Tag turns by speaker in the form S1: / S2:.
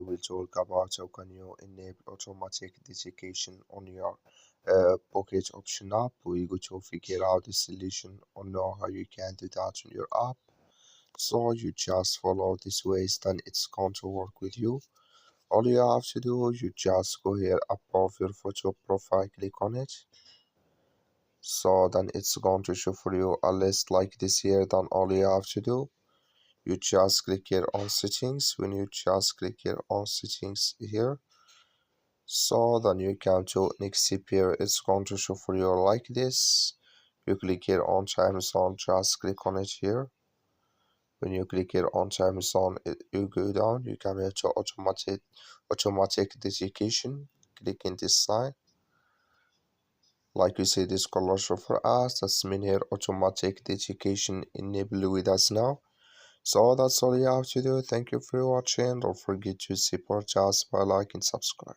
S1: will talk about how can you enable automatic notification on your Pocket Option app. We're going to figure out the solution or know how you can do that on your app. So you just follow this ways, then it's going to work with you. All you have to do, you just go here above your photo profile, click on it. So then it's going to show for you a list like this here. Then all you have to do, you just click here on settings. When you just click here on settings here, so then you come to next tip here. It's going to show for you like this. You click here on time zone, just click on it here. When you click here on time zone, you go down, you come here to automatic dedication. Click in this side. Like you see this color show for us, that's mean here automatic dedication enabled with us now. So that's all you have to do. Thank you for watching. Don't forget to support us by liking and subscribe.